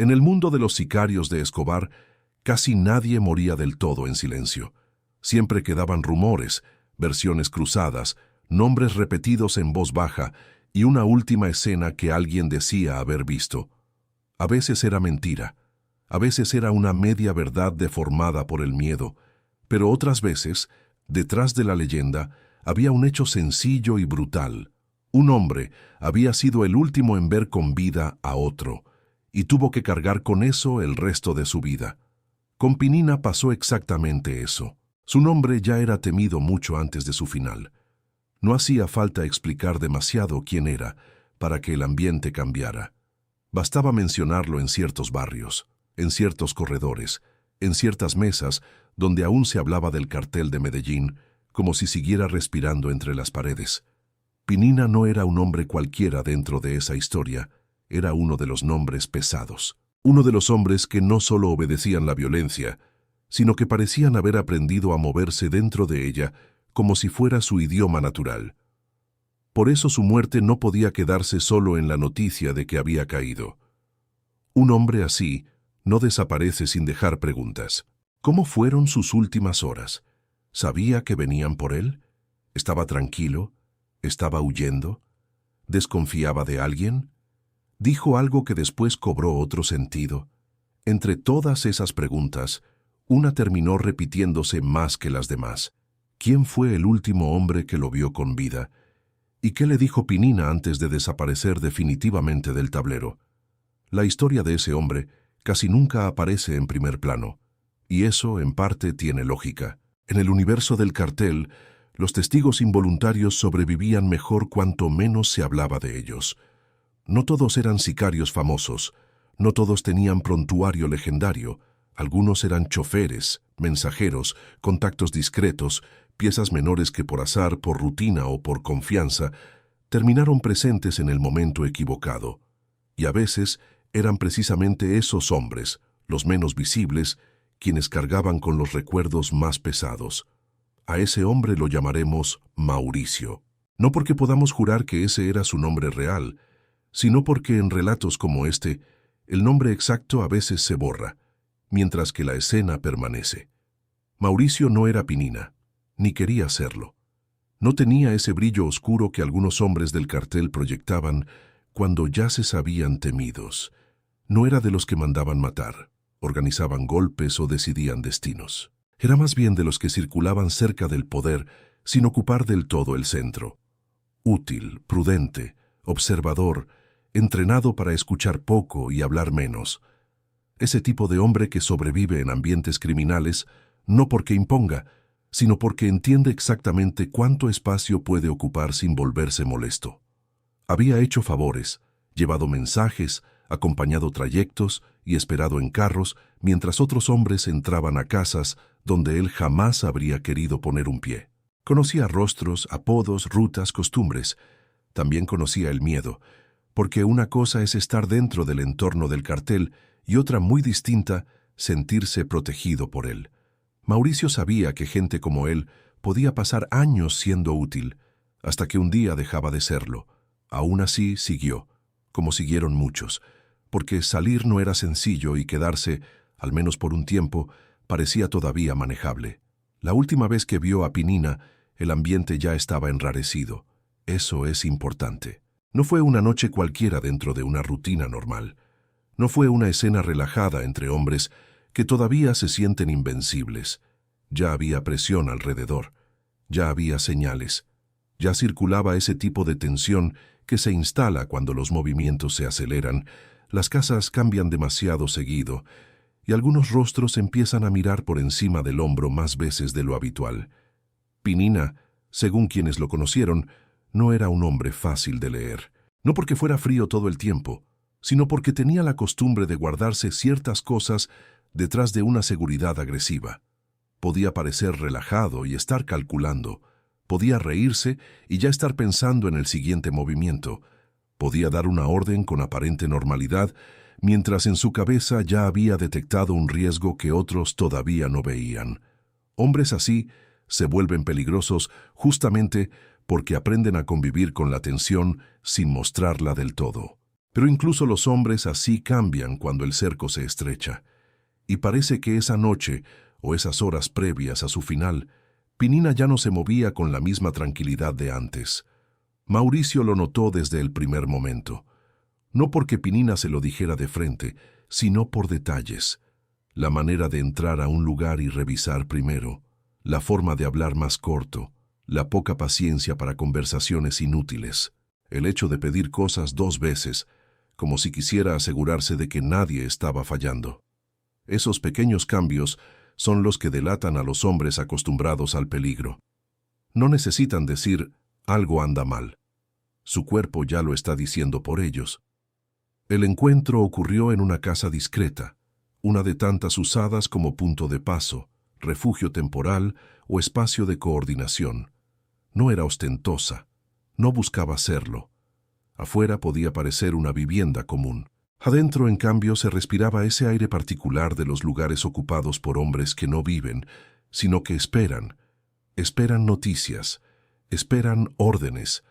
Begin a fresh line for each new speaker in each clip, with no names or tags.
En el mundo de los sicarios de Escobar, casi nadie moría del todo en silencio. Siempre quedaban rumores, versiones cruzadas, nombres repetidos en voz baja y una última escena que alguien decía haber visto. A veces era mentira, a veces era una media verdad deformada por el miedo, pero otras veces, detrás de la leyenda, había un hecho sencillo y brutal. Un hombre había sido el último en ver con vida a otro, y tuvo que cargar con eso el resto de su vida. Con Pinina pasó exactamente eso. Su nombre ya era temido mucho antes de su final. No hacía falta explicar demasiado quién era para que el ambiente cambiara. Bastaba mencionarlo en ciertos barrios, en ciertos corredores, en ciertas mesas donde aún se hablaba del cartel de Medellín, como si siguiera respirando entre las paredes. Pinina no era un hombre cualquiera dentro de esa historia, era uno de los nombres pesados. Uno de los hombres que no solo obedecían la violencia, sino que parecían haber aprendido a moverse dentro de ella como si fuera su idioma natural. Por eso su muerte no podía quedarse solo en la noticia de que había caído. Un hombre así no desaparece sin dejar preguntas. ¿Cómo fueron sus últimas horas? ¿Sabía que venían por él? ¿Estaba tranquilo? ¿Estaba huyendo? ¿Desconfiaba de alguien? Dijo algo que después cobró otro sentido. Entre todas esas preguntas, una terminó repitiéndose más que las demás. ¿Quién fue el último hombre que lo vio con vida? ¿Y qué le dijo Pinina antes de desaparecer definitivamente del tablero? La historia de ese hombre casi nunca aparece en primer plano, y eso, en parte, tiene lógica. En el universo del cartel, los testigos involuntarios sobrevivían mejor cuanto menos se hablaba de ellos. No todos eran sicarios famosos, no todos tenían prontuario legendario, algunos eran choferes, mensajeros, contactos discretos, piezas menores que por azar, por rutina o por confianza, terminaron presentes en el momento equivocado. Y a veces eran precisamente esos hombres, los menos visibles, quienes cargaban con los recuerdos más pesados. A ese hombre lo llamaremos Mauricio. No porque podamos jurar que ese era su nombre real, sino porque en relatos como este, el nombre exacto a veces se borra, mientras que la escena permanece. Mauricio no era Pinina, ni quería serlo. No tenía ese brillo oscuro que algunos hombres del cartel proyectaban cuando ya se sabían temidos. No era de los que mandaban matar, organizaban golpes o decidían destinos. Era más bien de los que circulaban cerca del poder sin ocupar del todo el centro. Útil, prudente, observador, entrenado para escuchar poco y hablar menos. Ese tipo de hombre que sobrevive en ambientes criminales no porque imponga, sino porque entiende exactamente cuánto espacio puede ocupar sin volverse molesto. Había hecho favores, llevado mensajes, acompañado trayectos y esperado en carros mientras otros hombres entraban a casas donde él jamás habría querido poner un pie. Conocía rostros, apodos, rutas, costumbres. También conocía el miedo, porque una cosa es estar dentro del entorno del cartel y otra muy distinta, sentirse protegido por él. Mauricio sabía que gente como él podía pasar años siendo útil, hasta que un día dejaba de serlo. Aún así siguió, como siguieron muchos, porque salir no era sencillo y quedarse, al menos por un tiempo, parecía todavía manejable. La última vez que vio a Pinina, el ambiente ya estaba enrarecido. Eso es importante. No fue una noche cualquiera dentro de una rutina normal. No fue una escena relajada entre hombres que todavía se sienten invencibles. Ya había presión alrededor. Ya había señales. Ya circulaba ese tipo de tensión que se instala cuando los movimientos se aceleran, las casas cambian demasiado seguido, y algunos rostros empiezan a mirar por encima del hombro más veces de lo habitual. Pinina, según quienes lo conocieron, no era un hombre fácil de leer. No porque fuera frío todo el tiempo, sino porque tenía la costumbre de guardarse ciertas cosas detrás de una seguridad agresiva. Podía parecer relajado y estar calculando. Podía reírse y ya estar pensando en el siguiente movimiento. Podía dar una orden con aparente normalidad, mientras en su cabeza ya había detectado un riesgo que otros todavía no veían. Hombres así se vuelven peligrosos justamente porque aprenden a convivir con la tensión sin mostrarla del todo. Pero incluso los hombres así cambian cuando el cerco se estrecha. Y parece que esa noche, o esas horas previas a su final, Pinina ya no se movía con la misma tranquilidad de antes. Mauricio lo notó desde el primer momento. No porque Pinina se lo dijera de frente, sino por detalles. La manera de entrar a un lugar y revisar primero, la forma de hablar más corto, la poca paciencia para conversaciones inútiles, el hecho de pedir cosas 2 veces, como si quisiera asegurarse de que nadie estaba fallando. Esos pequeños cambios son los que delatan a los hombres acostumbrados al peligro. No necesitan decir algo anda mal. Su cuerpo ya lo está diciendo por ellos. El encuentro ocurrió en una casa discreta, una de tantas usadas como punto de paso, refugio temporal o espacio de coordinación. No era ostentosa, no buscaba serlo. Afuera podía parecer una vivienda común. Adentro, en cambio, se respiraba ese aire particular de los lugares ocupados por hombres que no viven, sino que esperan. Esperan noticias, esperan órdenes,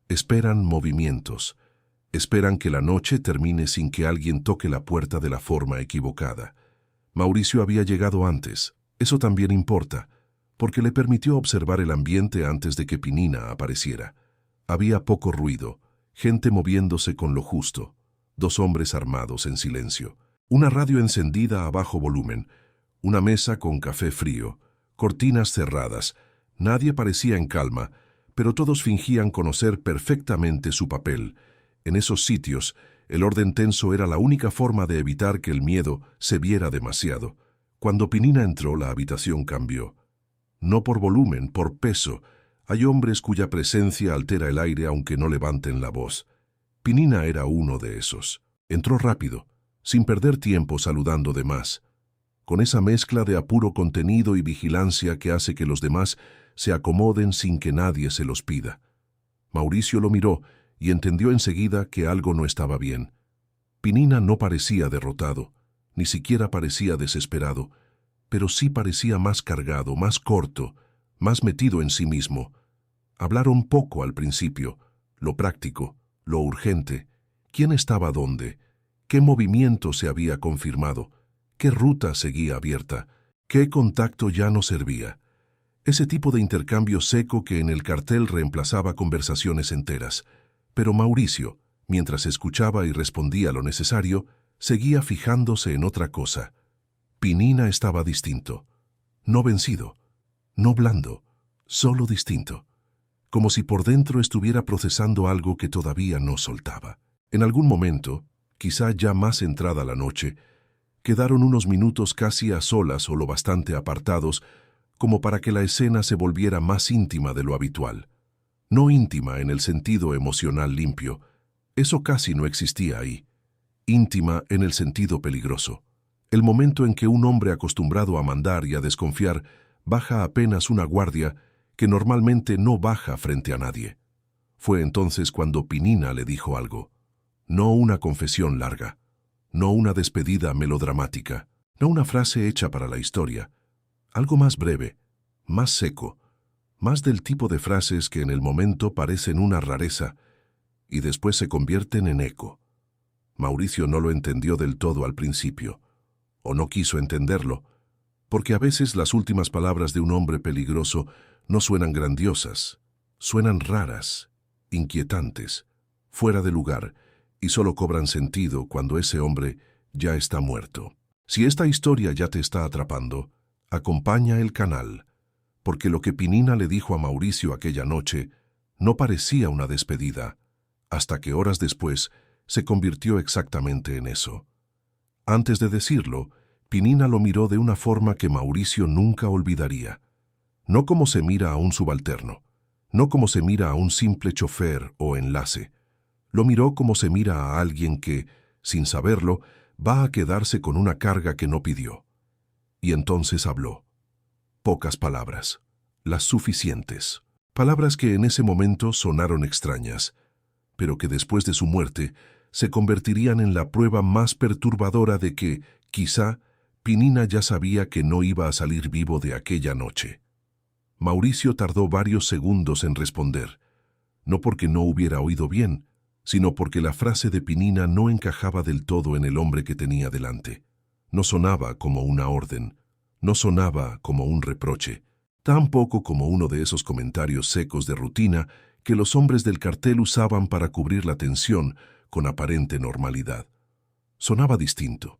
esperan movimientos, esperan que la noche termine sin que alguien toque la puerta de la forma equivocada. Mauricio había llegado antes. Eso también importa, porque le permitió observar el ambiente antes de que Pinina apareciera. Había poco ruido, gente moviéndose con lo justo. 2 hombres armados en silencio, una radio encendida a bajo volumen, una mesa con café frío, cortinas cerradas. Nadie parecía en calma, pero todos fingían conocer perfectamente su papel. En esos sitios, el orden tenso era la única forma de evitar que el miedo se viera demasiado. Cuando Pinina entró, la habitación cambió. No por volumen, por peso. Hay hombres cuya presencia altera el aire aunque no levanten la voz. Pinina era uno de esos. Entró rápido, sin perder tiempo saludando de más, con esa mezcla de apuro contenido y vigilancia que hace que los demás se acomoden sin que nadie se los pida. Mauricio lo miró y entendió enseguida que algo no estaba bien. Pinina no parecía derrotado, ni siquiera parecía desesperado, pero sí parecía más cargado, más corto, más metido en sí mismo. Hablaron poco al principio, lo práctico, lo urgente, quién estaba dónde, qué movimiento se había confirmado, qué ruta seguía abierta, qué contacto ya no servía. Ese tipo de intercambio seco que en el cartel reemplazaba conversaciones enteras. Pero Mauricio, mientras escuchaba y respondía lo necesario, seguía fijándose en otra cosa. Pinina estaba distinto, no vencido, no blando, solo distinto. Como si por dentro estuviera procesando algo que todavía no soltaba. En algún momento, quizá ya más entrada la noche, quedaron unos minutos casi a solas o lo bastante apartados como para que la escena se volviera más íntima de lo habitual. No íntima en el sentido emocional limpio, eso casi no existía ahí. Íntima en el sentido peligroso. El momento en que un hombre acostumbrado a mandar y a desconfiar baja apenas una guardia que normalmente no baja frente a nadie. Fue entonces cuando Pinina le dijo algo. No una confesión larga, no una despedida melodramática, no una frase hecha para la historia. Algo más breve, más seco, más del tipo de frases que en el momento parecen una rareza y después se convierten en eco. Mauricio no lo entendió del todo al principio, o no quiso entenderlo, porque a veces las últimas palabras de un hombre peligroso no suenan grandiosas, suenan raras, inquietantes, fuera de lugar, y solo cobran sentido cuando ese hombre ya está muerto. Si esta historia ya te está atrapando, acompaña el canal, porque lo que Pinina le dijo a Mauricio aquella noche no parecía una despedida, hasta que horas después se convirtió exactamente en eso. Antes de decirlo, Pinina lo miró de una forma que Mauricio nunca olvidaría. No como se mira a un subalterno, no como se mira a un simple chofer o enlace. Lo miró como se mira a alguien que, sin saberlo, va a quedarse con una carga que no pidió. Y entonces habló. Pocas palabras, las suficientes. Palabras que en ese momento sonaron extrañas, pero que después de su muerte se convertirían en la prueba más perturbadora de que, quizá, Pinina ya sabía que no iba a salir vivo de aquella noche. Mauricio tardó varios segundos en responder, no porque no hubiera oído bien, sino porque la frase de Pinina no encajaba del todo en el hombre que tenía delante. No sonaba como una orden, no sonaba como un reproche, tampoco como uno de esos comentarios secos de rutina que los hombres del cartel usaban para cubrir la tensión con aparente normalidad. Sonaba distinto,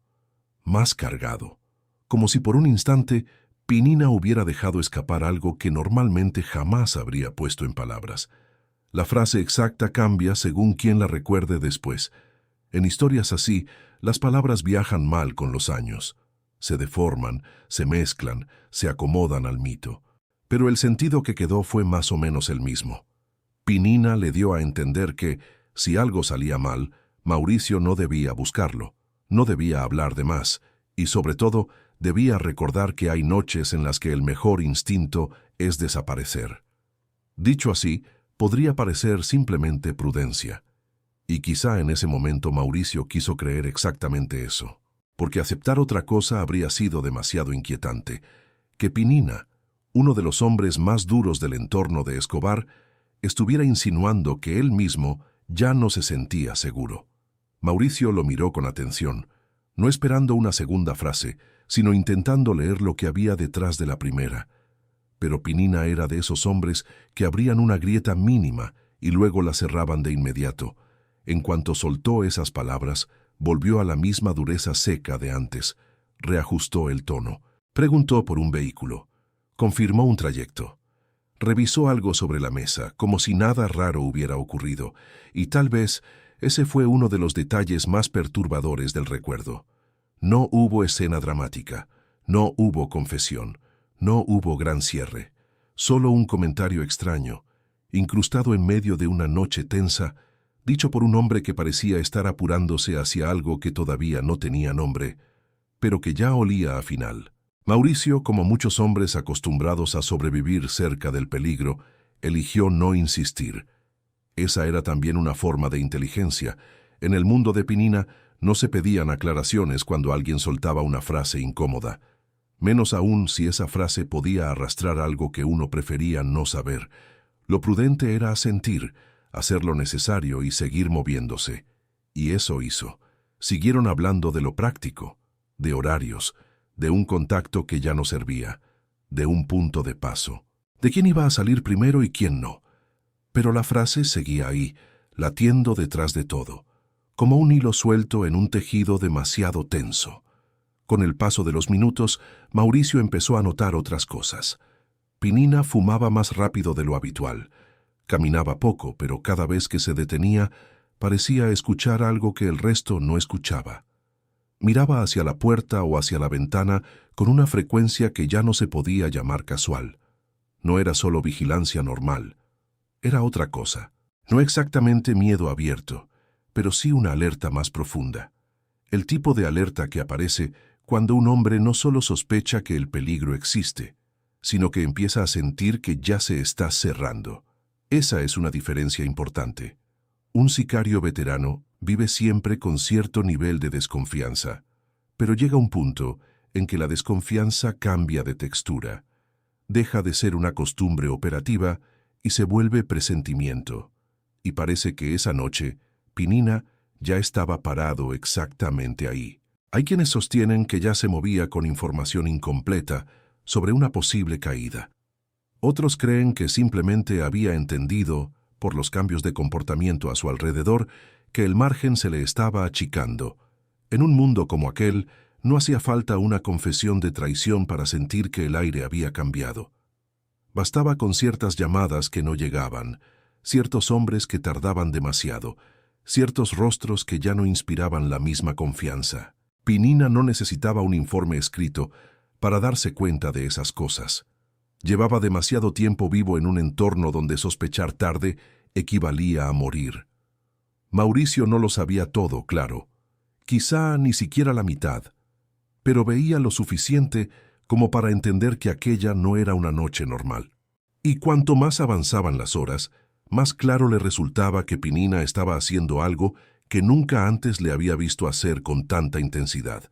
más cargado, como si por un instante Pinina hubiera dejado escapar algo que normalmente jamás habría puesto en palabras. La frase exacta cambia según quien la recuerde después. En historias así, las palabras viajan mal con los años. Se deforman, se mezclan, se acomodan al mito. Pero el sentido que quedó fue más o menos el mismo. Pinina le dio a entender que, si algo salía mal, Mauricio no debía buscarlo, no debía hablar de más, y sobre todo, debía recordar que hay noches en las que el mejor instinto es desaparecer. Dicho así, podría parecer simplemente prudencia. Y quizá en ese momento Mauricio quiso creer exactamente eso, porque aceptar otra cosa habría sido demasiado inquietante. Que Pinina, uno de los hombres más duros del entorno de Escobar, estuviera insinuando que él mismo ya no se sentía seguro. Mauricio lo miró con atención, no esperando una segunda frase, sino intentando leer lo que había detrás de la primera. Pero Pinina era de esos hombres que abrían una grieta mínima y luego la cerraban de inmediato. En cuanto soltó esas palabras, volvió a la misma dureza seca de antes, reajustó el tono, preguntó por un vehículo, confirmó un trayecto. Revisó algo sobre la mesa, como si nada raro hubiera ocurrido, y tal vez ese fue uno de los detalles más perturbadores del recuerdo. No hubo escena dramática, no hubo confesión, no hubo gran cierre, solo un comentario extraño, incrustado en medio de una noche tensa, dicho por un hombre que parecía estar apurándose hacia algo que todavía no tenía nombre, pero que ya olía a final. Mauricio, como muchos hombres acostumbrados a sobrevivir cerca del peligro, eligió no insistir. Esa era también una forma de inteligencia. En el mundo de Pinina no se pedían aclaraciones cuando alguien soltaba una frase incómoda, menos aún si esa frase podía arrastrar algo que uno prefería no saber. Lo prudente era asentir, hacer lo necesario y seguir moviéndose. Y eso hizo. Siguieron hablando de lo práctico, de horarios, de un contacto que ya no servía, de un punto de paso, de quién iba a salir primero y quién no. Pero la frase seguía ahí, latiendo detrás de todo, como un hilo suelto en un tejido demasiado tenso. Con el paso de los minutos, Mauricio empezó a notar otras cosas. Pinina fumaba más rápido de lo habitual. Caminaba poco, pero cada vez que se detenía, parecía escuchar algo que el resto no escuchaba. Miraba hacia la puerta o hacia la ventana con una frecuencia que ya no se podía llamar casual. No era solo vigilancia normal. Era otra cosa. No exactamente miedo abierto, pero sí una alerta más profunda. El tipo de alerta que aparece cuando un hombre no solo sospecha que el peligro existe, sino que empieza a sentir que ya se está cerrando. Esa es una diferencia importante. Un sicario veterano vive siempre con cierto nivel de desconfianza, pero llega un punto en que la desconfianza cambia de textura, deja de ser una costumbre operativa y se vuelve presentimiento. Y parece que esa noche, Pinina ya estaba parado exactamente ahí. Hay quienes sostienen que ya se movía con información incompleta sobre una posible caída. Otros creen que simplemente había entendido, por los cambios de comportamiento a su alrededor, que el margen se le estaba achicando. En un mundo como aquel, no hacía falta una confesión de traición para sentir que el aire había cambiado. Bastaba con ciertas llamadas que no llegaban, ciertos hombres que tardaban demasiado, ciertos rostros que ya no inspiraban la misma confianza. Pinina no necesitaba un informe escrito para darse cuenta de esas cosas. Llevaba demasiado tiempo vivo en un entorno donde sospechar tarde equivalía a morir. Mauricio no lo sabía todo, claro, quizá ni siquiera la mitad, pero veía lo suficiente como para entender que aquella no era una noche normal. Y cuanto más avanzaban las horas, más claro le resultaba que Pinina estaba haciendo algo que nunca antes le había visto hacer con tanta intensidad: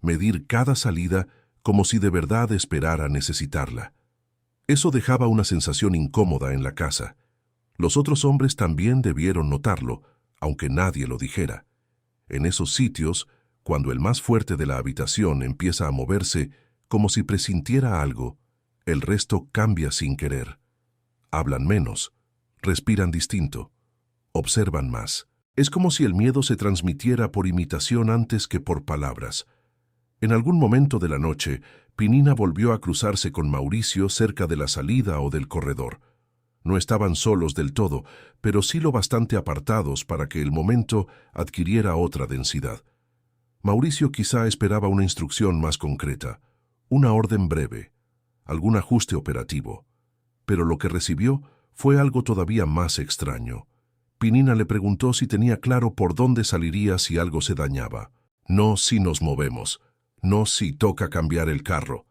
medir cada salida como si de verdad esperara necesitarla. Eso dejaba una sensación incómoda en la casa. Los otros hombres también debieron notarlo, aunque nadie lo dijera. En esos sitios, cuando el más fuerte de la habitación empieza a moverse como si presintiera algo, el resto cambia sin querer. Hablan menos, respiran distinto, observan más. Es como si el miedo se transmitiera por imitación antes que por palabras. En algún momento de la noche, Pinina volvió a cruzarse con Mauricio cerca de la salida o del corredor. No estaban solos del todo, pero sí lo bastante apartados para que el momento adquiriera otra densidad. Mauricio quizá esperaba una instrucción más concreta, una orden breve, algún ajuste operativo. Pero lo que recibió fue algo todavía más extraño. Pinina le preguntó si tenía claro por dónde saliría si algo se dañaba. No si nos movemos, no si toca cambiar el carro,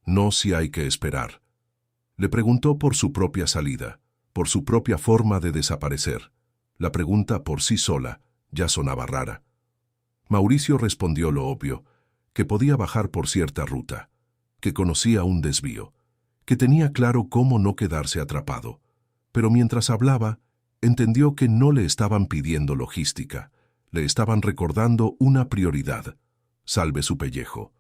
no si hay que esperar. Le preguntó por su propia salida, por su propia forma de desaparecer. La pregunta por sí sola ya sonaba rara. Mauricio respondió lo obvio, que podía bajar por cierta ruta, que conocía un desvío, que tenía claro cómo no quedarse atrapado. Pero mientras hablaba, entendió que no le estaban pidiendo logística, le estaban recordando una prioridad: salve su pellejo.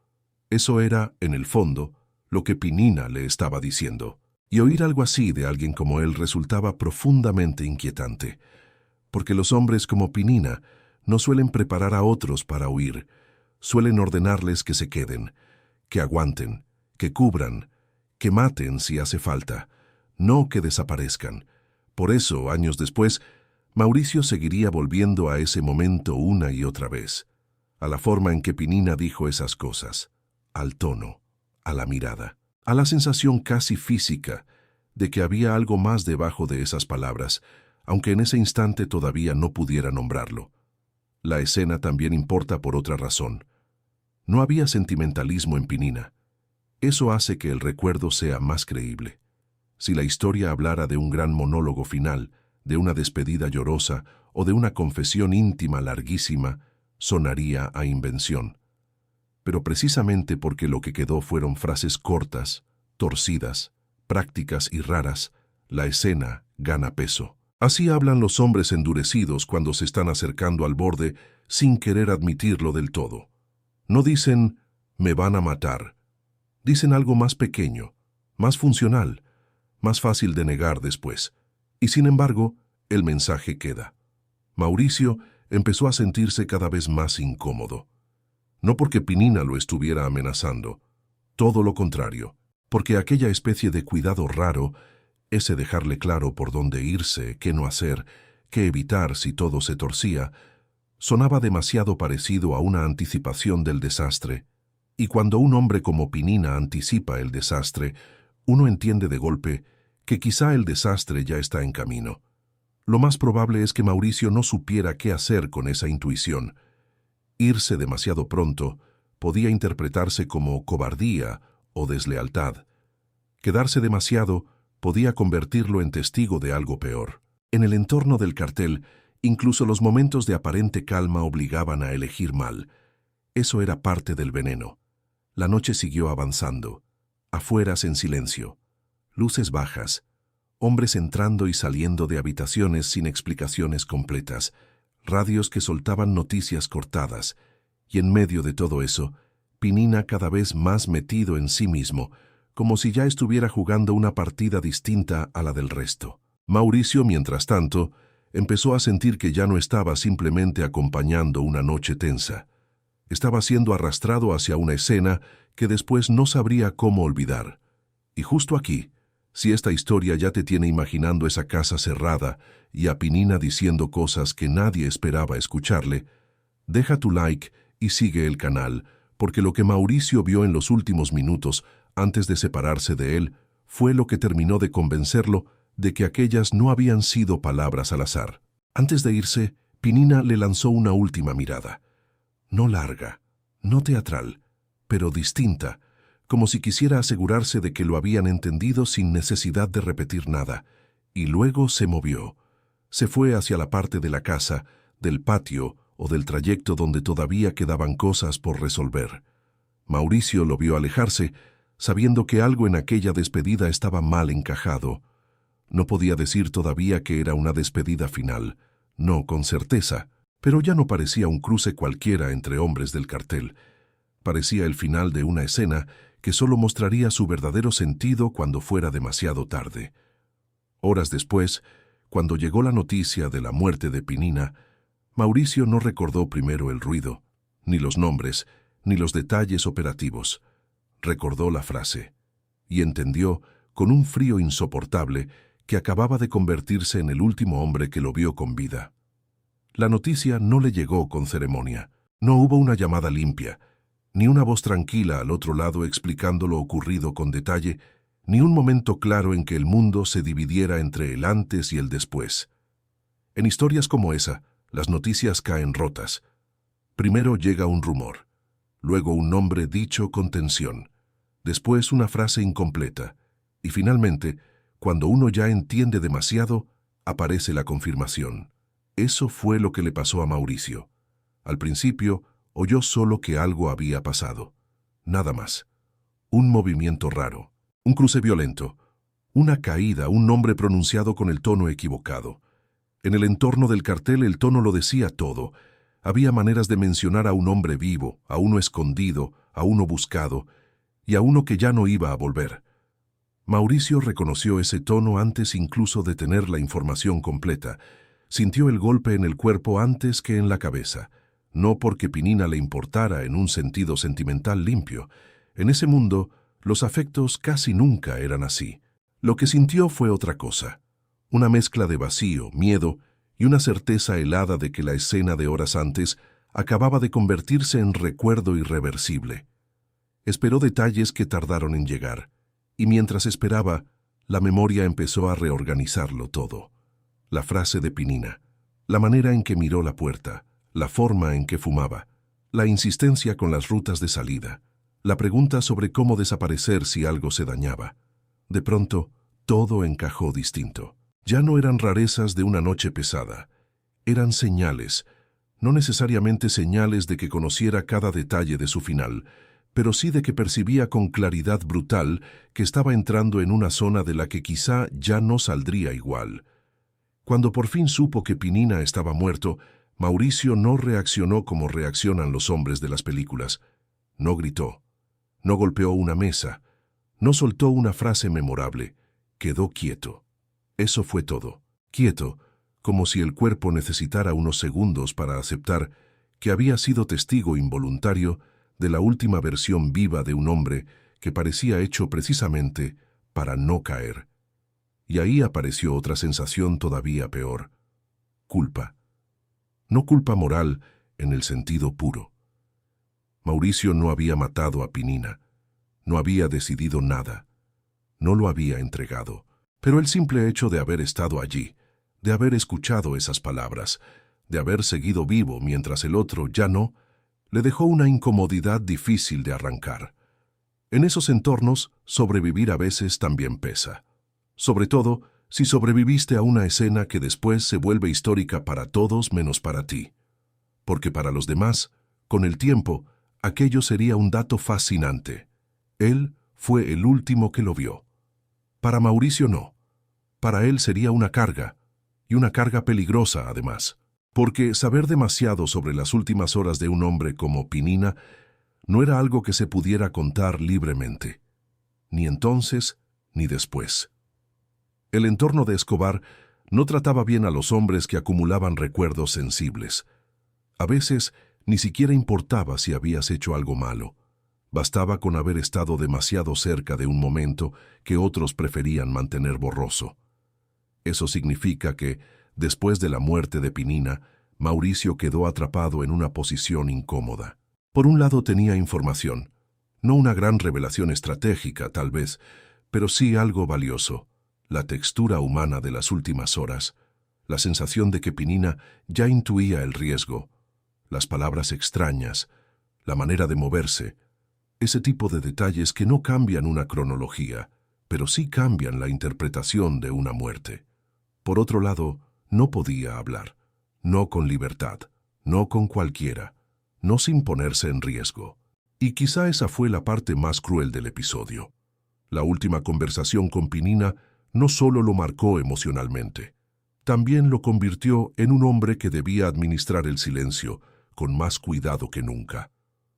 Eso era, en el fondo, lo que Pinina le estaba diciendo. Y oír algo así de alguien como él resultaba profundamente inquietante, porque los hombres como Pinina no suelen preparar a otros para huir, suelen ordenarles que se queden, que aguanten, que cubran, que maten si hace falta, no que desaparezcan. Por eso, años después, Mauricio seguiría volviendo a ese momento una y otra vez, a la forma en que Pinina dijo esas cosas, al tono, a la mirada, a la sensación casi física de que había algo más debajo de esas palabras, aunque en ese instante todavía no pudiera nombrarlo. La escena también importa por otra razón. No había sentimentalismo en Pinina. Eso hace que el recuerdo sea más creíble. Si la historia hablara de un gran monólogo final, de una despedida llorosa o de una confesión íntima larguísima, sonaría a invención. Pero precisamente porque lo que quedó fueron frases cortas, torcidas, prácticas y raras, la escena gana peso. Así hablan los hombres endurecidos cuando se están acercando al borde sin querer admitirlo del todo. No dicen, me van a matar. Dicen algo más pequeño, más funcional, más fácil de negar después. Y sin embargo, el mensaje queda. Mauricio empezó a sentirse cada vez más incómodo. No porque Pinina lo estuviera amenazando, todo lo contrario, porque aquella especie de cuidado raro, ese dejarle claro por dónde irse, qué no hacer, qué evitar si todo se torcía, sonaba demasiado parecido a una anticipación del desastre. Y cuando un hombre como Pinina anticipa el desastre, uno entiende de golpe que quizá el desastre ya está en camino. Lo más probable es que Mauricio no supiera qué hacer con esa intuición. Irse demasiado pronto podía interpretarse como cobardía o deslealtad. Quedarse demasiado podía convertirlo en testigo de algo peor. En el entorno del cartel, incluso los momentos de aparente calma obligaban a elegir mal. Eso era parte del veneno. La noche siguió avanzando. Afueras en silencio. Luces bajas. Hombres entrando y saliendo de habitaciones sin explicaciones completas. Radios que soltaban noticias cortadas. Y en medio de todo eso, Pinina cada vez más metido en sí mismo, como si ya estuviera jugando una partida distinta a la del resto. Mauricio, mientras tanto, empezó a sentir que ya no estaba simplemente acompañando una noche tensa. Estaba siendo arrastrado hacia una escena que después no sabría cómo olvidar. Y justo aquí, si esta historia ya te tiene imaginando esa casa cerrada y a Pinina diciendo cosas que nadie esperaba escucharle, deja tu like y sigue el canal, porque lo que Mauricio vio en los últimos minutos antes de separarse de él fue lo que terminó de convencerlo de que aquellas no habían sido palabras al azar. Antes de irse, Pinina le lanzó una última mirada. No larga, no teatral, pero distinta, como si quisiera asegurarse de que lo habían entendido sin necesidad de repetir nada, y luego se movió. Se fue hacia la parte de la casa, del patio o del trayecto donde todavía quedaban cosas por resolver. Mauricio lo vio alejarse, sabiendo que algo en aquella despedida estaba mal encajado. No podía decir todavía que era una despedida final. No con certeza, pero ya no parecía un cruce cualquiera entre hombres del cartel. Parecía el final de una escena que solo mostraría su verdadero sentido cuando fuera demasiado tarde. Horas después, cuando llegó la noticia de la muerte de Pinina, Mauricio no recordó primero el ruido, ni los nombres, ni los detalles operativos. Recordó la frase, y entendió, con un frío insoportable, que acababa de convertirse en el último hombre que lo vio con vida. La noticia no le llegó con ceremonia. No hubo una llamada limpia, ni una voz tranquila al otro lado explicando lo ocurrido con detalle, ni un momento claro en que el mundo se dividiera entre el antes y el después. En historias como esa, las noticias caen rotas. Primero llega un rumor, luego un nombre dicho con tensión, después una frase incompleta, y finalmente, cuando uno ya entiende demasiado, aparece la confirmación. Eso fue lo que le pasó a Mauricio. Al principio, oyó solo que algo había pasado. Nada más. Un movimiento raro, un cruce violento, una caída, un nombre pronunciado con el tono equivocado. En el entorno del cartel el tono lo decía todo. Había maneras de mencionar a un hombre vivo, a uno escondido, a uno buscado, y a uno que ya no iba a volver. Mauricio reconoció ese tono antes incluso de tener la información completa. Sintió el golpe en el cuerpo antes que en la cabeza. No porque Pinina le importara en un sentido sentimental limpio. En ese mundo, los afectos casi nunca eran así. Lo que sintió fue otra cosa. Una mezcla de vacío, miedo y una certeza helada de que la escena de horas antes acababa de convertirse en recuerdo irreversible. Esperó detalles que tardaron en llegar, y mientras esperaba, la memoria empezó a reorganizarlo todo. La frase de Pinina, la manera en que miró la puerta, la forma en que fumaba, la insistencia con las rutas de salida, la pregunta sobre cómo desaparecer si algo se dañaba. De pronto, todo encajó distinto. Ya no eran rarezas de una noche pesada, eran señales, no necesariamente señales de que conociera cada detalle de su final, pero sí de que percibía con claridad brutal que estaba entrando en una zona de la que quizá ya no saldría igual. Cuando por fin supo que Pinina estaba muerto, Mauricio no reaccionó como reaccionan los hombres de las películas. No gritó, no golpeó una mesa, no soltó una frase memorable, quedó quieto. Eso fue todo, quieto, como si el cuerpo necesitara unos segundos para aceptar que había sido testigo involuntario de la última versión viva de un hombre que parecía hecho precisamente para no caer. Y ahí apareció otra sensación todavía peor, culpa. No culpa moral en el sentido puro. Mauricio no había matado a Pinina, no había decidido nada, no lo había entregado. Pero el simple hecho de haber estado allí, de haber escuchado esas palabras, de haber seguido vivo mientras el otro ya no, le dejó una incomodidad difícil de arrancar. En esos entornos, sobrevivir a veces también pesa. Sobre todo, si sobreviviste a una escena que después se vuelve histórica para todos menos para ti. Porque para los demás, con el tiempo, aquello sería un dato fascinante. Él fue el último que lo vio. Para Mauricio no. Para él sería una carga, y una carga peligrosa además, porque saber demasiado sobre las últimas horas de un hombre como Pinina no era algo que se pudiera contar libremente, ni entonces ni después. El entorno de Escobar no trataba bien a los hombres que acumulaban recuerdos sensibles. A veces ni siquiera importaba si habías hecho algo malo. Bastaba con haber estado demasiado cerca de un momento que otros preferían mantener borroso. Eso significa que, después de la muerte de Pinina, Mauricio quedó atrapado en una posición incómoda. Por un lado tenía información, no una gran revelación estratégica tal vez, pero sí algo valioso, la textura humana de las últimas horas, la sensación de que Pinina ya intuía el riesgo, las palabras extrañas, la manera de moverse, ese tipo de detalles que no cambian una cronología, pero sí cambian la interpretación de una muerte. Por otro lado, no podía hablar, no con libertad, no con cualquiera, no sin ponerse en riesgo. Y quizá esa fue la parte más cruel del episodio. La última conversación con Pinina no solo lo marcó emocionalmente, también lo convirtió en un hombre que debía administrar el silencio con más cuidado que nunca.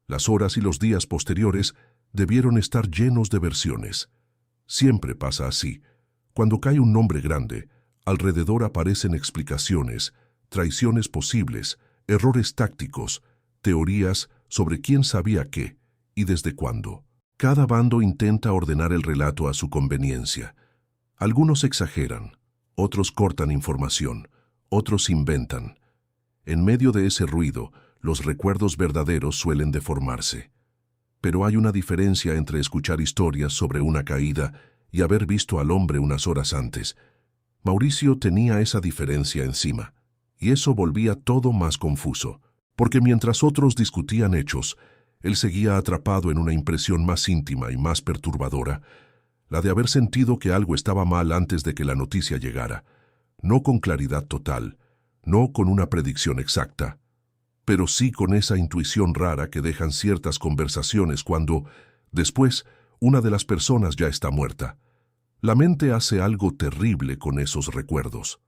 Las horas y los días posteriores debieron estar llenos de versiones. Siempre pasa así. Cuando cae un nombre grande, alrededor aparecen explicaciones, traiciones posibles, errores tácticos, teorías sobre quién sabía qué y desde cuándo. Cada bando intenta ordenar el relato a su conveniencia. Algunos exageran, otros cortan información, otros inventan. En medio de ese ruido, los recuerdos verdaderos suelen deformarse. Pero hay una diferencia entre escuchar historias sobre una caída y haber visto al hombre unas horas antes. Mauricio tenía esa diferencia encima, y eso volvía todo más confuso, porque mientras otros discutían hechos, él seguía atrapado en una impresión más íntima y más perturbadora, la de haber sentido que algo estaba mal antes de que la noticia llegara, no con claridad total, no con una predicción exacta, pero sí con esa intuición rara que dejan ciertas conversaciones cuando, después, una de las personas ya está muerta. La mente hace algo terrible con esos recuerdos.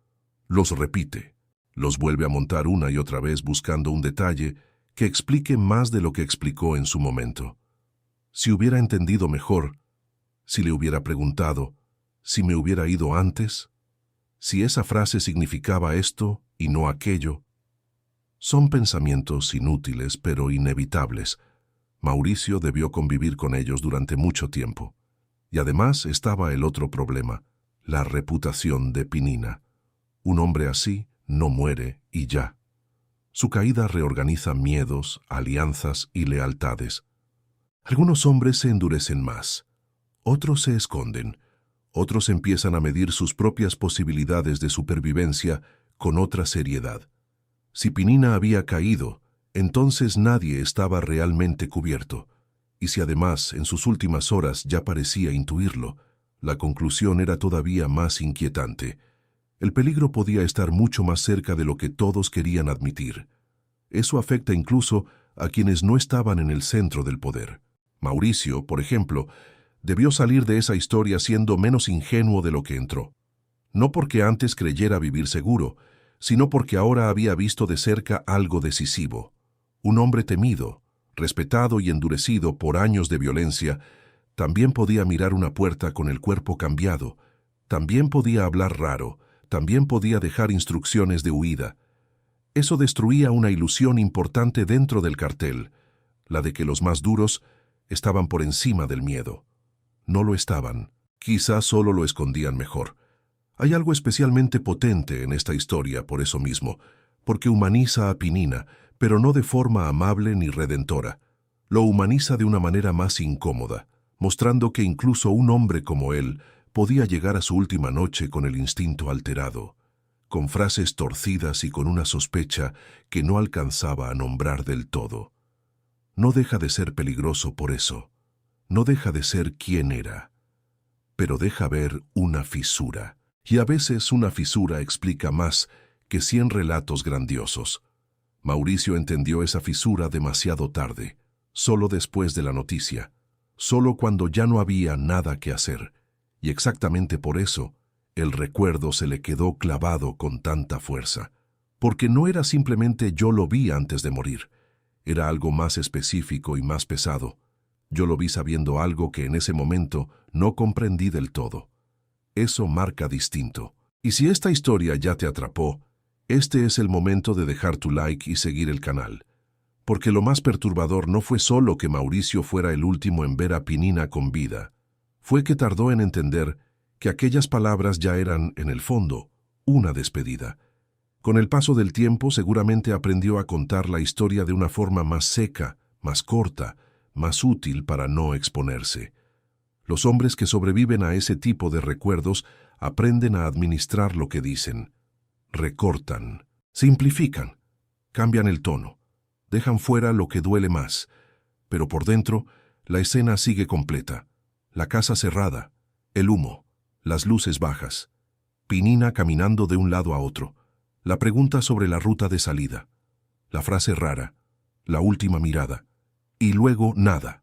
Los repite, los vuelve a montar una y otra vez buscando un detalle que explique más de lo que explicó en su momento. Si hubiera entendido mejor, si le hubiera preguntado, si me hubiera ido antes, si esa frase significaba esto y no aquello. Son pensamientos inútiles pero inevitables. Mauricio debió convivir con ellos durante mucho tiempo. Y además estaba el otro problema, la reputación de Pinina. Un hombre así no muere y ya. Su caída reorganiza miedos, alianzas y lealtades. Algunos hombres se endurecen más, otros se esconden, otros empiezan a medir sus propias posibilidades de supervivencia con otra seriedad. Si Pinina había caído, entonces nadie estaba realmente cubierto, y si además en sus últimas horas ya parecía intuirlo, la conclusión era todavía más inquietante. El peligro podía estar mucho más cerca de lo que todos querían admitir. Eso afecta incluso a quienes no estaban en el centro del poder. Mauricio, por ejemplo, debió salir de esa historia siendo menos ingenuo de lo que entró. No porque antes creyera vivir seguro, sino porque ahora había visto de cerca algo decisivo. Un hombre temido, respetado y endurecido por años de violencia, también podía mirar una puerta con el cuerpo cambiado, también podía hablar raro, también podía dejar instrucciones de huida. Eso destruía una ilusión importante dentro del cartel, la de que los más duros estaban por encima del miedo. No lo estaban, quizás solo lo escondían mejor. Hay algo especialmente potente en esta historia por eso mismo, porque humaniza a Pinina, pero no de forma amable ni redentora. Lo humaniza de una manera más incómoda, mostrando que incluso un hombre como él podía llegar a su última noche con el instinto alterado, con frases torcidas y con una sospecha que no alcanzaba a nombrar del todo. No deja de ser peligroso por eso, no deja de ser quien era, pero deja ver una fisura, y a veces una fisura explica más que 100 relatos grandiosos. Mauricio entendió esa fisura demasiado tarde, solo después de la noticia, solo cuando ya no había nada que hacer, y exactamente por eso el recuerdo se le quedó clavado con tanta fuerza, porque no era simplemente yo lo vi antes de morir, era algo más específico y más pesado. Yo lo vi sabiendo algo que en ese momento no comprendí del todo. Eso marca distinto. Y si esta historia ya te atrapó, este es el momento de dejar tu like y seguir el canal. Porque lo más perturbador no fue solo que Mauricio fuera el último en ver a Pinina con vida, fue que tardó en entender que aquellas palabras ya eran, en el fondo, una despedida. Con el paso del tiempo seguramente aprendió a contar la historia de una forma más seca, más corta, más útil para no exponerse. Los hombres que sobreviven a ese tipo de recuerdos aprenden a administrar lo que dicen. Recortan, simplifican, cambian el tono, dejan fuera lo que duele más, pero por dentro la escena sigue completa. La casa cerrada, el humo, las luces bajas, Pinina caminando de un lado a otro, la pregunta sobre la ruta de salida, la frase rara, la última mirada, y luego nada,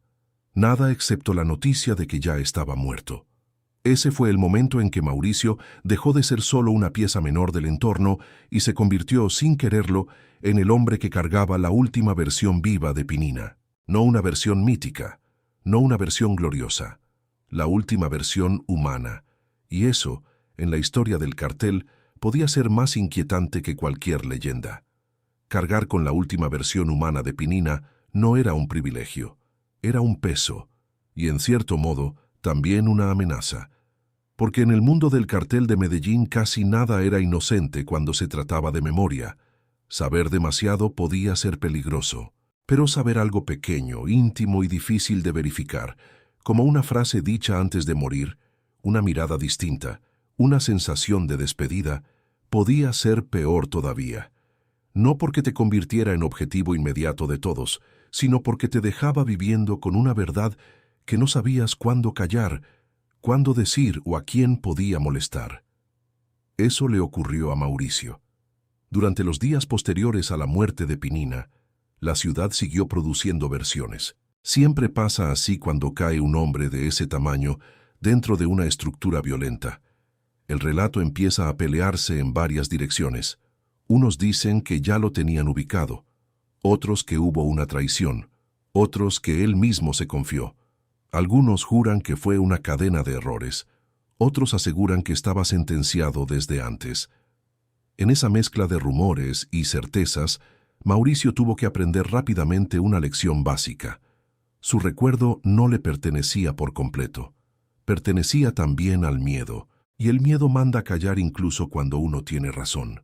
nada excepto la noticia de que ya estaba muerto. Ese fue el momento en que Mauricio dejó de ser solo una pieza menor del entorno y se convirtió, sin quererlo, en el hombre que cargaba la última versión viva de Pinina. No una versión mítica, no una versión gloriosa, la última versión humana. Y eso, en la historia del cartel, podía ser más inquietante que cualquier leyenda. Cargar con la última versión humana de Pinina no era un privilegio, era un peso, y en cierto modo, también una amenaza. Porque en el mundo del cartel de Medellín casi nada era inocente cuando se trataba de memoria. Saber demasiado podía ser peligroso, pero saber algo pequeño, íntimo y difícil de verificar, como una frase dicha antes de morir, una mirada distinta, una sensación de despedida, podía ser peor todavía. No porque te convirtiera en objetivo inmediato de todos, sino porque te dejaba viviendo con una verdad que no sabías cuándo callar, cuándo decir o a quién podía molestar. Eso le ocurrió a Mauricio. Durante los días posteriores a la muerte de Pinina, la ciudad siguió produciendo versiones. Siempre pasa así cuando cae un hombre de ese tamaño dentro de una estructura violenta. El relato empieza a pelearse en varias direcciones. Unos dicen que ya lo tenían ubicado, otros que hubo una traición, otros que él mismo se confió. Algunos juran que fue una cadena de errores, otros aseguran que estaba sentenciado desde antes. En esa mezcla de rumores y certezas, Mauricio tuvo que aprender rápidamente una lección básica. Su recuerdo no le pertenecía por completo. Pertenecía también al miedo, y el miedo manda callar incluso cuando uno tiene razón.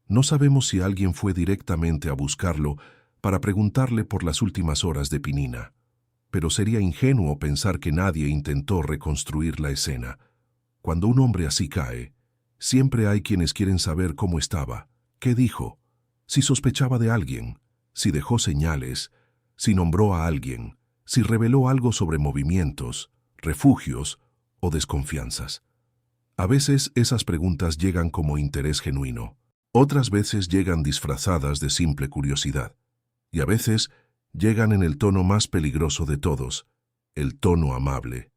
No sabemos si alguien fue directamente a buscarlo para preguntarle por las últimas horas de Pinina, pero sería ingenuo pensar que nadie intentó reconstruir la escena. Cuando un hombre así cae, siempre hay quienes quieren saber cómo estaba, qué dijo, si sospechaba de alguien, si dejó señales, si nombró a alguien, si reveló algo sobre movimientos, refugios o desconfianzas. A veces esas preguntas llegan como interés genuino, otras veces llegan disfrazadas de simple curiosidad, y a veces llegan en el tono más peligroso de todos, el tono amable.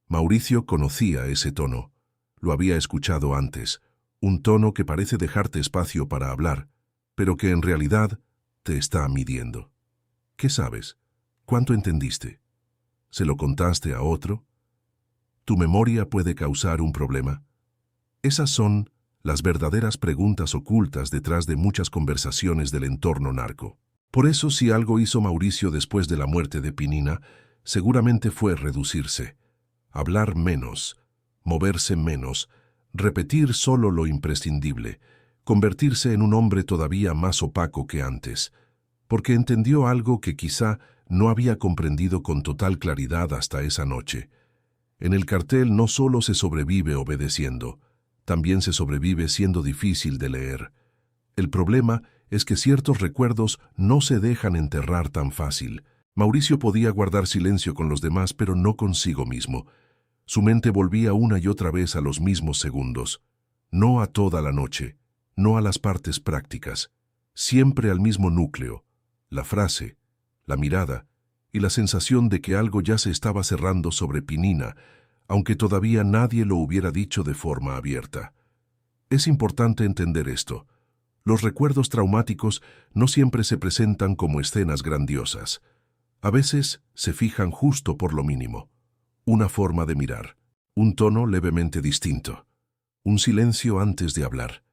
Mauricio conocía ese tono, lo había escuchado antes, un tono que parece dejarte espacio para hablar, pero que en realidad te está midiendo. ¿Qué sabes? ¿Cuánto entendiste? ¿Se lo contaste a otro? ¿Tu memoria puede causar un problema? Esas son las verdaderas preguntas ocultas detrás de muchas conversaciones del entorno narco. Por eso, si algo hizo Mauricio después de la muerte de Pinina, seguramente fue reducirse, hablar menos, moverse menos, repetir solo lo imprescindible, convertirse en un hombre todavía más opaco que antes, porque entendió algo que quizá no había comprendido con total claridad hasta esa noche. En el cartel no solo se sobrevive obedeciendo, también se sobrevive siendo difícil de leer. El problema es que ciertos recuerdos no se dejan enterrar tan fácil. Mauricio podía guardar silencio con los demás, pero no consigo mismo. Su mente volvía una y otra vez a los mismos segundos. No a toda la noche, no a las partes prácticas, siempre al mismo núcleo, la frase, la mirada y la sensación de que algo ya se estaba cerrando sobre Pinina, aunque todavía nadie lo hubiera dicho de forma abierta. Es importante entender esto. Los recuerdos traumáticos no siempre se presentan como escenas grandiosas. A veces se fijan justo por lo mínimo. Una forma de mirar, un tono levemente distinto, un silencio antes de hablar.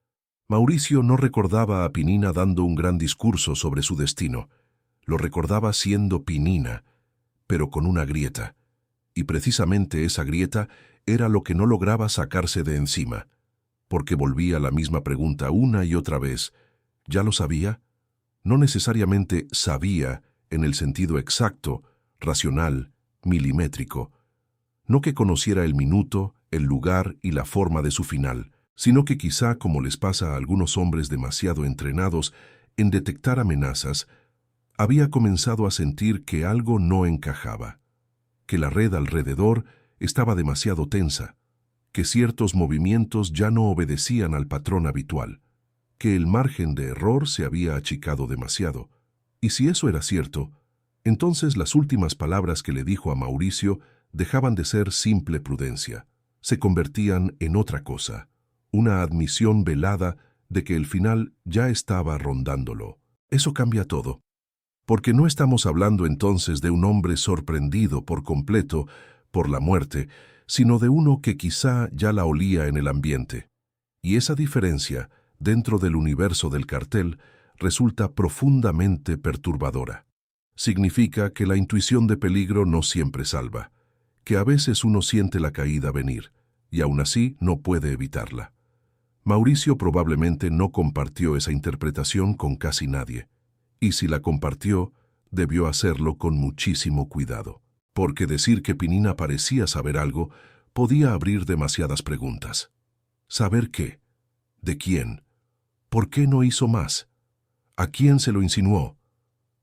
Mauricio no recordaba a Pinina dando un gran discurso sobre su destino. Lo recordaba siendo Pinina, pero con una grieta. Y precisamente esa grieta era lo que no lograba sacarse de encima, porque volvía la misma pregunta una y otra vez. ¿Ya lo sabía? No necesariamente sabía en el sentido exacto, racional, milimétrico. No que conociera el minuto, el lugar y la forma de su final, sino que quizá, como les pasa a algunos hombres demasiado entrenados en detectar amenazas, había comenzado a sentir que algo no encajaba, que la red alrededor estaba demasiado tensa, que ciertos movimientos ya no obedecían al patrón habitual, que el margen de error se había achicado demasiado. Y si eso era cierto, entonces las últimas palabras que le dijo a Mauricio dejaban de ser simple prudencia. se convertían en otra cosa, una admisión velada de que el final ya estaba rondándolo. Eso cambia todo, porque no estamos hablando entonces de un hombre sorprendido por completo por la muerte, sino de uno que quizá ya la olía en el ambiente. Y esa diferencia, dentro del universo del cartel, resulta profundamente perturbadora. Significa que la intuición de peligro no siempre salva, que a veces uno siente la caída venir, y aún así no puede evitarla. Mauricio probablemente no compartió esa interpretación con casi nadie, y si la compartió, debió hacerlo con muchísimo cuidado, porque decir que Pinina parecía saber algo podía abrir demasiadas preguntas. ¿Saber qué? ¿De quién? ¿Por qué no hizo más? ¿A quién se lo insinuó?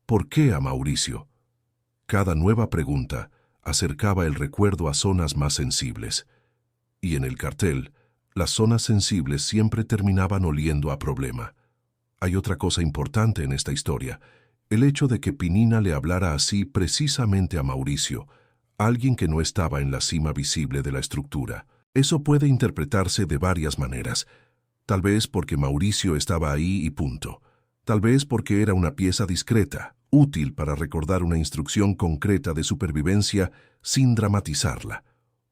¿Por qué a Mauricio? Cada nueva pregunta acercaba el recuerdo a zonas más sensibles, y en el cartel, las zonas sensibles siempre terminaban oliendo a problema. Hay otra cosa importante en esta historia, el hecho de que Pinina le hablara así precisamente a Mauricio, alguien que no estaba en la cima visible de la estructura. Eso puede interpretarse de varias maneras. Tal vez porque Mauricio estaba ahí y punto. Tal vez porque era una pieza discreta, útil para recordar una instrucción concreta de supervivencia sin dramatizarla.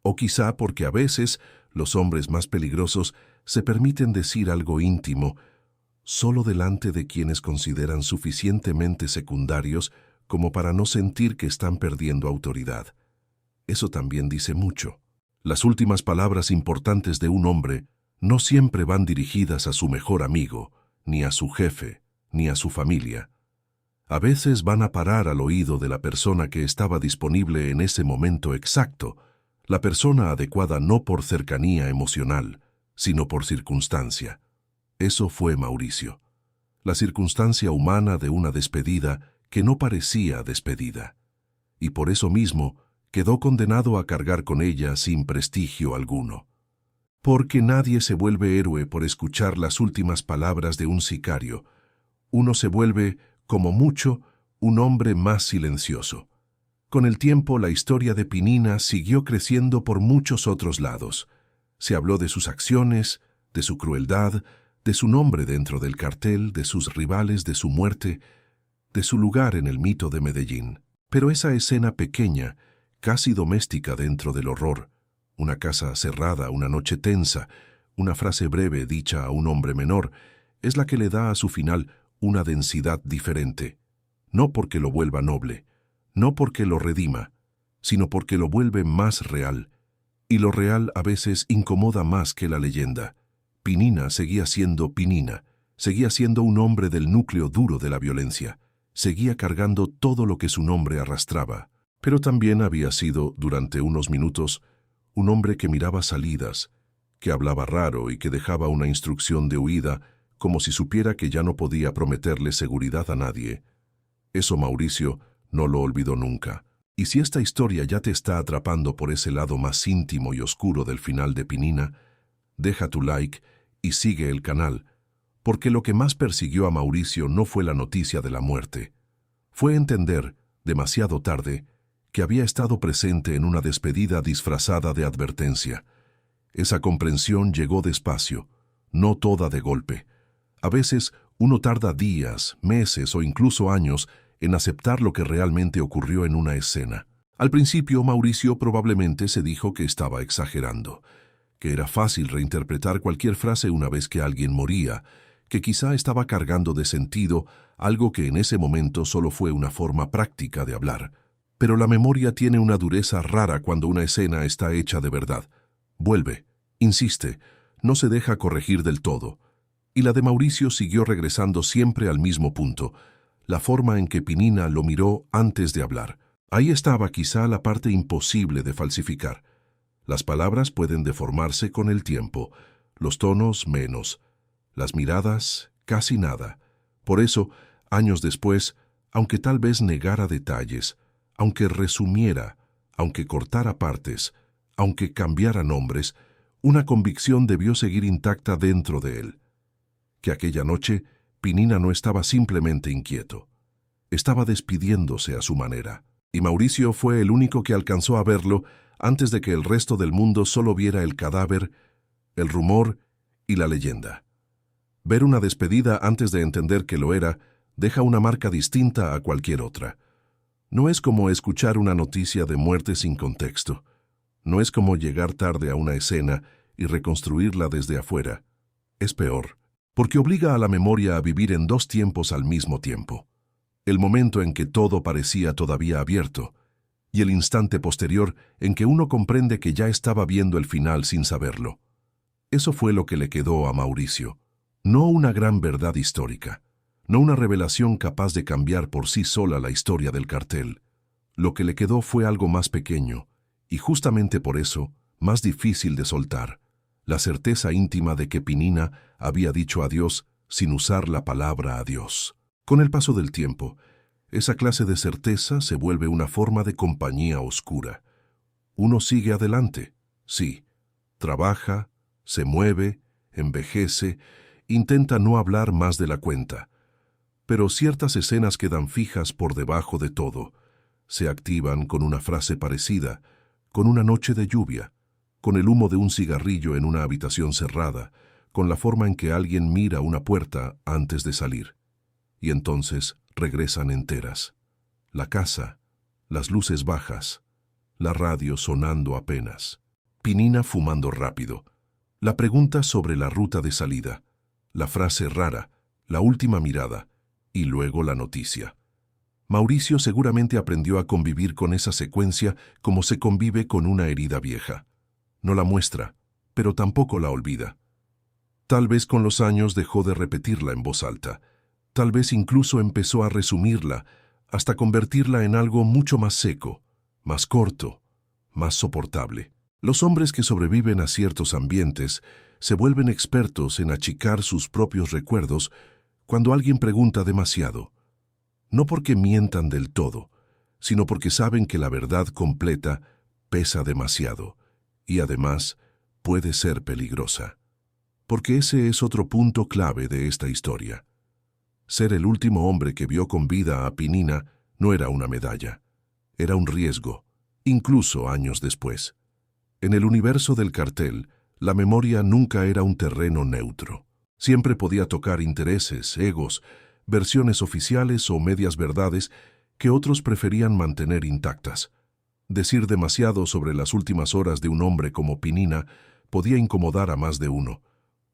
O quizá porque a veces los hombres más peligrosos se permiten decir algo íntimo solo delante de quienes consideran suficientemente secundarios como para no sentir que están perdiendo autoridad. Eso también dice mucho. Las últimas palabras importantes de un hombre no siempre van dirigidas a su mejor amigo, ni a su jefe, ni a su familia. A veces van a parar al oído de la persona que estaba disponible en ese momento exacto, la persona adecuada no por cercanía emocional, sino por circunstancia. Eso fue Mauricio. La circunstancia humana de una despedida que no parecía despedida. Y por eso mismo quedó condenado a cargar con ella sin prestigio alguno. Porque nadie se vuelve héroe por escuchar las últimas palabras de un sicario. Uno se vuelve, como mucho, un hombre más silencioso. Con el tiempo, la historia de Pinina siguió creciendo por muchos otros lados. Se habló de sus acciones, de su crueldad, de su nombre dentro del cartel, de sus rivales, de su muerte, de su lugar en el mito de Medellín. Pero esa escena pequeña, casi doméstica dentro del horror, una casa cerrada, una noche tensa, una frase breve dicha a un hombre menor, es la que le da a su final una densidad diferente. No porque lo vuelva noble, no porque lo redima, sino porque lo vuelve más real. Y lo real a veces incomoda más que la leyenda. Pinina seguía siendo Pinina, seguía siendo un hombre del núcleo duro de la violencia, seguía cargando todo lo que su nombre arrastraba. Pero también había sido, durante unos minutos, un hombre que miraba salidas, que hablaba raro y que dejaba una instrucción de huida como si supiera que ya no podía prometerle seguridad a nadie. Eso Mauricio no lo olvidó nunca. Y si esta historia ya te está atrapando por ese lado más íntimo y oscuro del final de Pinina, deja tu like y sigue el canal, porque lo que más persiguió a Mauricio no fue la noticia de la muerte. Fue entender, demasiado tarde, que había estado presente en una despedida disfrazada de advertencia. Esa comprensión llegó despacio, no toda de golpe. A veces uno tarda días, meses o incluso años en aceptar lo que realmente ocurrió en una escena. Al principio, Mauricio probablemente se dijo que estaba exagerando, que era fácil reinterpretar cualquier frase una vez que alguien moría, que quizá estaba cargando de sentido algo que en ese momento solo fue una forma práctica de hablar. Pero la memoria tiene una dureza rara cuando una escena está hecha de verdad. Vuelve, insiste, no se deja corregir del todo. Y la de Mauricio siguió regresando siempre al mismo punto, la forma en que Pinina lo miró antes de hablar. Ahí estaba quizá la parte imposible de falsificar. Las palabras pueden deformarse con el tiempo, los tonos menos, las miradas casi nada. Por eso, años después, aunque tal vez negara detalles, aunque resumiera, aunque cortara partes, aunque cambiara nombres, una convicción debió seguir intacta dentro de él. Que aquella noche Pinina no estaba simplemente inquieto. Estaba despidiéndose a su manera. Y Mauricio fue el único que alcanzó a verlo antes de que el resto del mundo solo viera el cadáver, el rumor y la leyenda. Ver una despedida antes de entender que lo era deja una marca distinta a cualquier otra. No es como escuchar una noticia de muerte sin contexto. No es como llegar tarde a una escena y reconstruirla desde afuera. Es peor, porque obliga a la memoria a vivir en dos tiempos al mismo tiempo. El momento en que todo parecía todavía abierto, y el instante posterior en que uno comprende que ya estaba viendo el final sin saberlo. Eso fue lo que le quedó a Mauricio. No una gran verdad histórica, no una revelación capaz de cambiar por sí sola la historia del cartel. Lo que le quedó fue algo más pequeño, y justamente por eso, más difícil de soltar, la certeza íntima de que Pinina había dicho adiós sin usar la palabra adiós. Con el paso del tiempo, esa clase de certeza se vuelve una forma de compañía oscura. Uno sigue adelante, sí, trabaja, se mueve, envejece, intenta no hablar más de la cuenta. Pero ciertas escenas quedan fijas por debajo de todo. Se activan con una frase parecida, con una noche de lluvia, con el humo de un cigarrillo en una habitación cerrada, con la forma en que alguien mira una puerta antes de salir. Y entonces regresan enteras. La casa, las luces bajas, la radio sonando apenas, Pinina fumando rápido, la pregunta sobre la ruta de salida, la frase rara, la última mirada, y luego la noticia. Mauricio seguramente aprendió a convivir con esa secuencia como se convive con una herida vieja. No la muestra, pero tampoco la olvida. Tal vez con los años dejó de repetirla en voz alta. Tal vez incluso empezó a resumirla, hasta convertirla en algo mucho más seco, más corto, más soportable. Los hombres que sobreviven a ciertos ambientes se vuelven expertos en achicar sus propios recuerdos cuando alguien pregunta demasiado. No porque mientan del todo, sino porque saben que la verdad completa pesa demasiado y además puede ser peligrosa. Porque ese es otro punto clave de esta historia. Ser el último hombre que vio con vida a Pinina no era una medalla, era un riesgo, incluso años después. En el universo del cartel, la memoria nunca era un terreno neutro. Siempre podía tocar intereses, egos, versiones oficiales o medias verdades que otros preferían mantener intactas. Decir demasiado sobre las últimas horas de un hombre como Pinina podía incomodar a más de uno.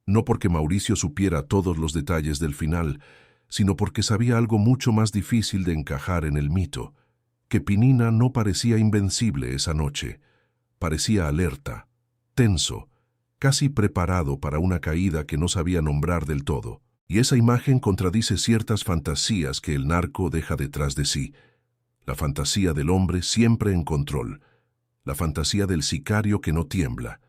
No porque Mauricio supiera todos los detalles del final, sino porque sabía algo mucho más difícil de encajar en el mito, que Pinina no parecía invencible esa noche. Parecía alerta, tenso, casi preparado para una caída que no sabía nombrar del todo. Y esa imagen contradice ciertas fantasías que el narco deja detrás de sí. La fantasía del hombre siempre en control, la fantasía del sicario que no tiembla,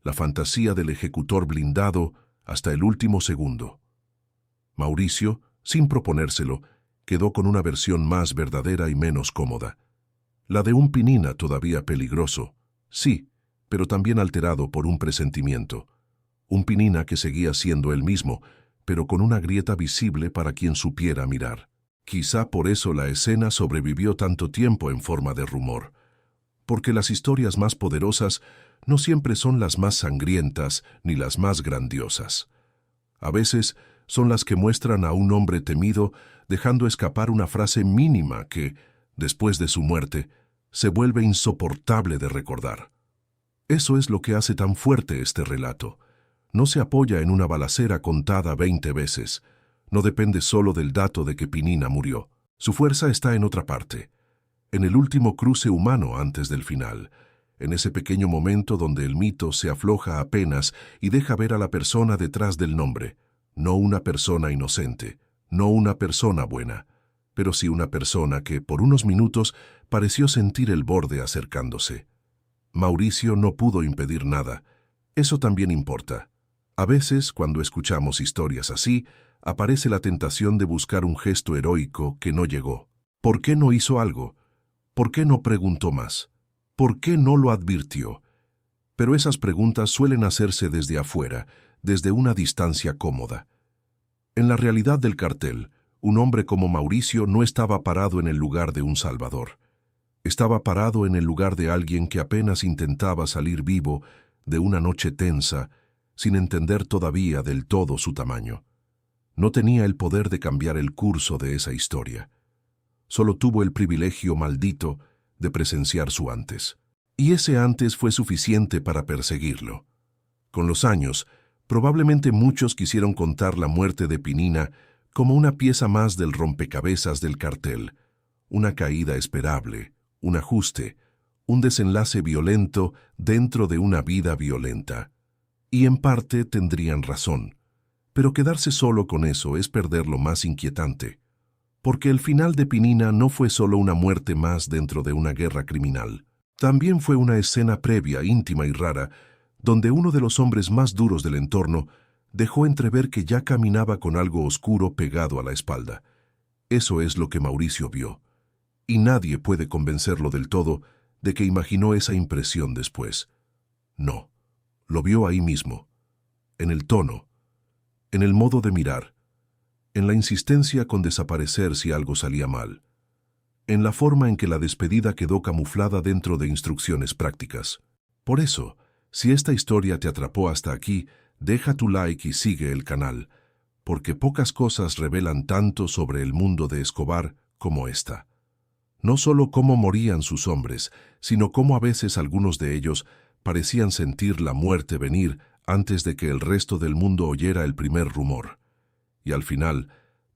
la fantasía del ejecutor blindado hasta el último segundo. Mauricio, sin proponérselo, quedó con una versión más verdadera y menos cómoda. La de un Pinina todavía peligroso, sí, pero también alterado por un presentimiento. Un Pinina que seguía siendo él mismo, pero con una grieta visible para quien supiera mirar. Quizá por eso la escena sobrevivió tanto tiempo en forma de rumor. Porque las historias más poderosas no siempre son las más sangrientas ni las más grandiosas. A veces son las que muestran a un hombre temido dejando escapar una frase mínima que, después de su muerte, se vuelve insoportable de recordar. Eso es lo que hace tan fuerte este relato. No se apoya en una balacera contada 20 veces. No depende solo del dato de que Pinina murió. Su fuerza está en otra parte. En el último cruce humano antes del final. En ese pequeño momento donde el mito se afloja apenas y deja ver a la persona detrás del nombre. No una persona inocente, no una persona buena, pero sí una persona que, por unos minutos, pareció sentir el borde acercándose. Mauricio no pudo impedir nada. Eso también importa. A veces, cuando escuchamos historias así, aparece la tentación de buscar un gesto heroico que no llegó. ¿Por qué no hizo algo? ¿Por qué no preguntó más? ¿Por qué no lo advirtió? Pero esas preguntas suelen hacerse desde afuera, desde una distancia cómoda. En la realidad del cartel, un hombre como Mauricio no estaba parado en el lugar de un salvador. Estaba parado en el lugar de alguien que apenas intentaba salir vivo de una noche tensa, sin entender todavía del todo su tamaño. No tenía el poder de cambiar el curso de esa historia. Solo tuvo el privilegio maldito de presenciar su antes. Y ese antes fue suficiente para perseguirlo. Con los años, probablemente muchos quisieron contar la muerte de Pinina como una pieza más del rompecabezas del cartel, una caída esperable, un ajuste, un desenlace violento dentro de una vida violenta. Y en parte tendrían razón, pero quedarse solo con eso es perder lo más inquietante, porque el final de Pinina no fue solo una muerte más dentro de una guerra criminal. También fue una escena previa, íntima y rara, donde uno de los hombres más duros del entorno dejó entrever que ya caminaba con algo oscuro pegado a la espalda. Eso es lo que Mauricio vio, y nadie puede convencerlo del todo de que imaginó esa impresión después. No, lo vio ahí mismo, en el tono, en el modo de mirar, en la insistencia con desaparecer si algo salía mal, en la forma en que la despedida quedó camuflada dentro de instrucciones prácticas. Por eso, si esta historia te atrapó hasta aquí, deja tu like y sigue el canal, porque pocas cosas revelan tanto sobre el mundo de Escobar como esta. No solo cómo morían sus hombres, sino cómo a veces algunos de ellos parecían sentir la muerte venir antes de que el resto del mundo oyera el primer rumor. Y al final,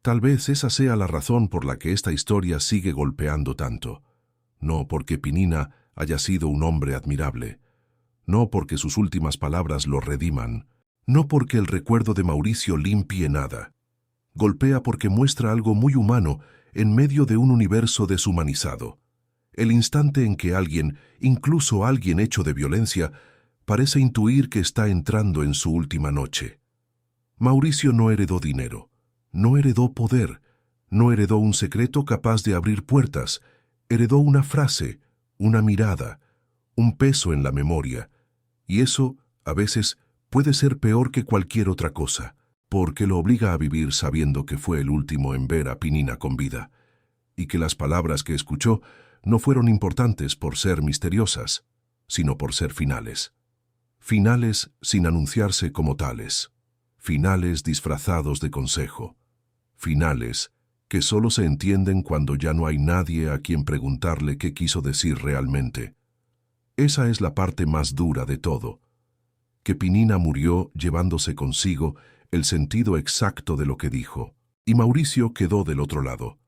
tal vez esa sea la razón por la que esta historia sigue golpeando tanto. No porque Pinina haya sido un hombre admirable, no porque sus últimas palabras lo rediman, no porque el recuerdo de Mauricio limpie nada. Golpea porque muestra algo muy humano en medio de un universo deshumanizado. El instante en que alguien, incluso alguien hecho de violencia, parece intuir que está entrando en su última noche. Mauricio no heredó dinero. No heredó poder, no heredó un secreto capaz de abrir puertas, heredó una frase, una mirada, un peso en la memoria, y eso, a veces, puede ser peor que cualquier otra cosa, porque lo obliga a vivir sabiendo que fue el último en ver a Pinina con vida, y que las palabras que escuchó no fueron importantes por ser misteriosas, sino por ser finales. Finales sin anunciarse como tales, finales disfrazados de consejo. Finales que solo se entienden cuando ya no hay nadie a quien preguntarle qué quiso decir realmente. Esa es la parte más dura de todo, que Pinina murió llevándose consigo el sentido exacto de lo que dijo, y Mauricio quedó del otro lado,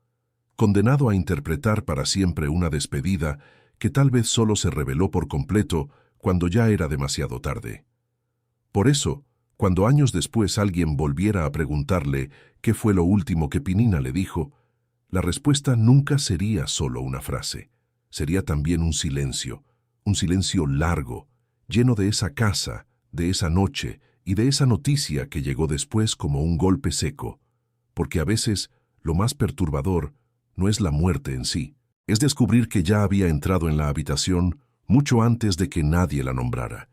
condenado a interpretar para siempre una despedida que tal vez solo se reveló por completo cuando ya era demasiado tarde. Por eso, cuando años después alguien volviera a preguntarle qué fue lo último que Pinina le dijo, la respuesta nunca sería solo una frase, sería también un silencio largo, lleno de esa casa, de esa noche y de esa noticia que llegó después como un golpe seco, porque a veces lo más perturbador no es la muerte en sí, es descubrir que ya había entrado en la habitación mucho antes de que nadie la nombrara.